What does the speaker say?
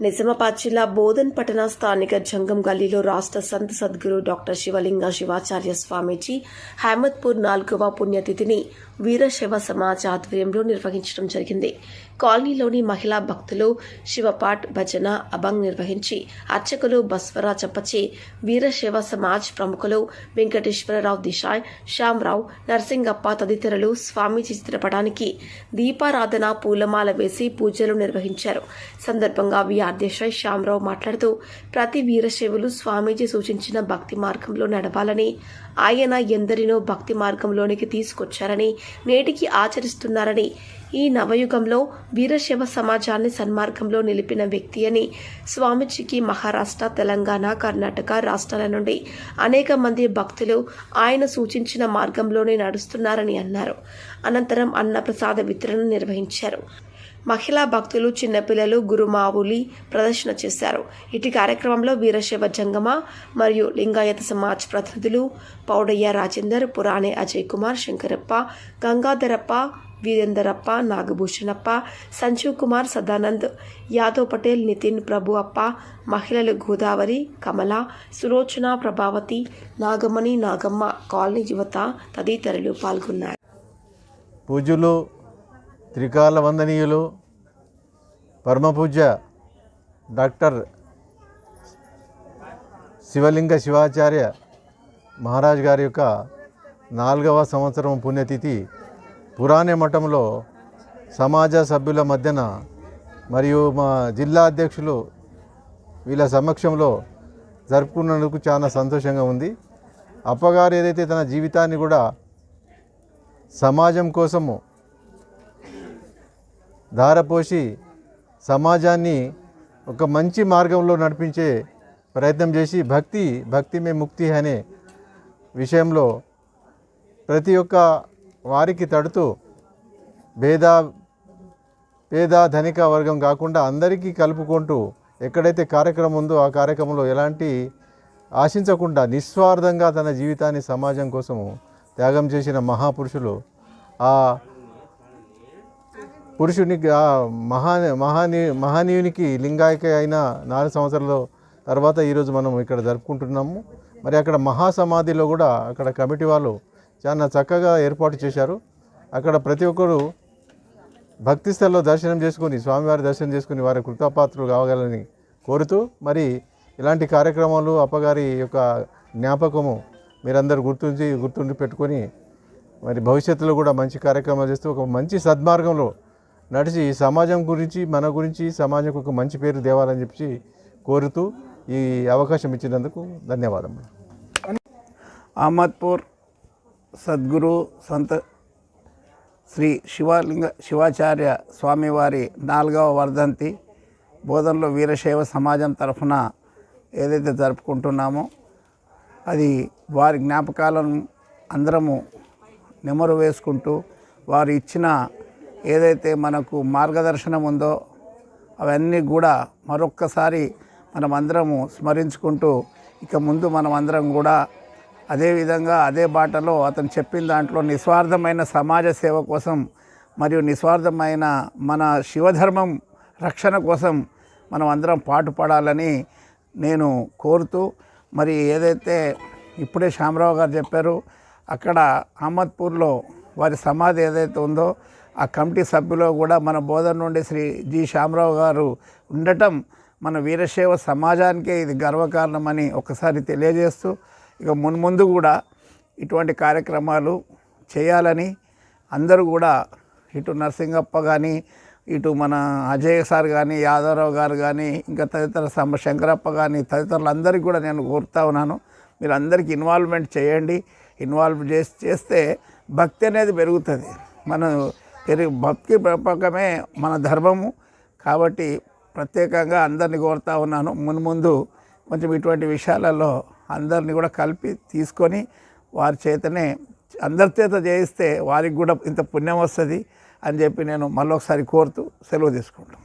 నిజామాబాద్ జిల్లా బోధన్ పట్టణ స్థానిక జంగం గల్లీలో రాష్ట్ర సంత్ సద్గురు డాక్టర్ శివలింగ శివాచార్య స్వామీజీ హైమత్పూర్ 4వ పుణ్యతిథిని వీరశైవ సమాజ్ ఆధ్వర్యంలో నిర్వహించడం జరిగింది. కాలనీలోని మహిళా భక్తులు శివపాఠ్, భజన, అభంగ్ నిర్వహించి అర్చకులు బస్వరాజప్పచే వీరశైవ సమాజ్ ప్రముఖులు వెంకటేశ్వరరావు దిశాయ్, శ్యామరావు, నర్సింగప్ప తదితరులు స్వామీజీ చిత్రపటానికి దీపారాధన, పూలమాల వేసి పూజలు నిర్వహించారు. సందర్భంగా అధ్యక్ష శ్యామరావు మాట్లాడుతూ ప్రతి వీరశైవులు స్వామీజీ సూచించిన భక్తి మార్గంలో నడవాలని, ఆయన ఎందరినో భక్తి మార్గంలోనికి తీసుకొచ్చారని, నేటికి ఆచరిస్తున్నారని, ఈ నవయుగంలో వీరశైవ సమాజాన్ని సన్మార్గంలో నిలిపిన వ్యక్తి అని, స్వామీజీకి మహారాష్ట్ర, తెలంగాణ, కర్ణాటక రాష్ట్రాల నుండి అనేక మంది భక్తులు ఆయన సూచించిన మార్గంలోనే నడుస్తున్నారని అన్నారు. అనంతరం అన్నప్రసాద వితరణ నిర్వహించారు. మహిళా భక్తులు, చిన్నపిల్లలు గురుమావులి ప్రదర్శన చేశారు. ఇటు కార్యక్రమంలో వీరశైవ జంగమ మరియు లింగాయత సమాజ్ ప్రతినిధులు పౌడయ్య రాజేందర్, పురాణే అజయ్ కుమార్, శంకరప్ప, గంగాధరప్ప, వీరేందరప్ప, నాగభూషణప్ప, సంజీవ్ కుమార్, సదానంద్, యాదవ్ పటేల్, నితిన్, ప్రభు అప్ప, మహిళలు గోదావరి, కమల, సులోచన, ప్రభావతి, నాగమణి, నాగమ్మ, కాలనీ యువత తదితరులు పాల్గొన్నారు. పూజలు త్రికాల వందనీయులు పరమపూజ్య డాక్టర్ శివలింగ శివాచార్య మహారాజ్ గారి యొక్క 4వ సంవత్సరం పుణ్యతిథి పురాణే మఠంలో సమాజ సభ్యుల మధ్యన మరియు మా జిల్లా అధ్యక్షులు వీళ్ళ సమక్షంలో జరుపుకున్నందుకు చాలా సంతోషంగా ఉంది. అప్పగారు ఏదైతే తన జీవితాన్ని కూడా సమాజం కోసము ధారపోసి సమాజాన్ని ఒక మంచి మార్గంలో నడిపించే ప్రయత్నం చేసి భక్తి మే ముక్తి అనే విషయంలో ప్రతి ఒక్క వారికి తడుతూ పేద ధనిక వర్గం కాకుండా అందరికీ కలుపుకుంటూ ఎక్కడైతే కార్యక్రమం ఉందో ఆ కార్యక్రమంలో ఎలాంటి ఆశించకుండా నిస్వార్థంగా తన జీవితాన్ని సమాజం కోసము త్యాగం చేసిన మహాపురుషులు, ఆ పురుషునికి ఆ మహానీయునికి లింగాయక అయిన 4 సంవత్సరాల తర్వాత ఈరోజు మనం ఇక్కడ జరుపుకుంటున్నాము. మరి అక్కడ మహాసమాధిలో కూడా అక్కడ కమిటీ వాళ్ళు చాలా చక్కగా ఏర్పాటు చేశారు. అక్కడ ప్రతి ఒక్కరు భక్తి స్థలంలో దర్శనం చేసుకుని, స్వామివారి దర్శనం చేసుకుని వారి కృతాపాత్రులు కావాలని కోరుతూ, మరి ఇలాంటి కార్యక్రమాలు అప్పగారి యొక్క జ్ఞాపకము మీరందరూ గుర్తుండి పెట్టుకొని మరి భవిష్యత్తులో కూడా మంచి కార్యక్రమాలు చేస్తూ ఒక మంచి సద్మార్గంలో నడిచి సమాజం గురించి, మన గురించి, సమాజంకు ఒక మంచి పేరు తేవాలని చెప్పి కోరుతూ ఈ అవకాశం ఇచ్చినందుకు ధన్యవాదములు. అహ్మద్పూర్ సద్గురు సంత శ్రీ శివాచార్య స్వామివారి 4వ వర్ధంతి బోధనలో వీరశైవ సమాజం తరఫున ఏదైతే జరుపుకుంటున్నామో అది వారి జ్ఞాపకాలను అందరము నెమరు వేసుకుంటూ వారు ఇచ్చిన ఏదైతే మనకు మార్గదర్శనం ఉందో అవన్నీ కూడా మరొక్కసారి మనమందరము స్మరించుకుంటూ ఇక ముందు మనమందరం కూడా అదేవిధంగా అదే బాటలో అతను చెప్పిన దాంట్లో నిస్వార్థమైన సమాజ సేవ కోసం మరియు నిస్వార్థమైన మన శివధర్మం రక్షణ కోసం మనం అందరం పాటుపడాలని నేను కోరుతూ, మరి ఏదైతే ఇప్పుడే శ్యామరావు గారు చెప్పారు అక్కడ అహ్మద్పూర్లో వారి సమాధి ఏదైతే ఉందో ఆ కమిటీ సభ్యులు కూడా మన బోధన నుండి శ్రీ జి శ్యామరావు గారు ఉండటం మన వీరశైవ సమాజానికే ఇది గర్వకారణమని ఒకసారి తెలియజేస్తూ, ఇక మున్ముందు కూడా ఇటువంటి కార్యక్రమాలు చేయాలని అందరూ కూడా ఇటు నర్సింగప్ప కానీ, ఇటు మన అజయ్ సార్ కానీ, యాదవరావు గారు కానీ, ఇంకా తదితర శంకరప్ప కానీ తదితరులందరికీ కూడా నేను కోరుతా ఉన్నాను. మీరు అందరికీ ఇన్వాల్వ్మెంట్ చేయండి. ఇన్వాల్వ్ చేస్తే భక్తి అనేది పెరుగుతుంది. భక్తి పెంపకమే మన ధర్మము. కాబట్టి ప్రత్యేకంగా అందరినీ కోరుతా ఉన్నాను. మున్ముందు కొంచెం ఇటువంటి విషయాలలో అందరినీ కూడా కలిపి తీసుకొని వారి చేతనే అందరి చేత చేయిస్తే వారికి కూడా ఇంత పుణ్యం వస్తుంది అని చెప్పి నేను మళ్ళొకసారి కోరుతూ సెలవు తీసుకుంటాను.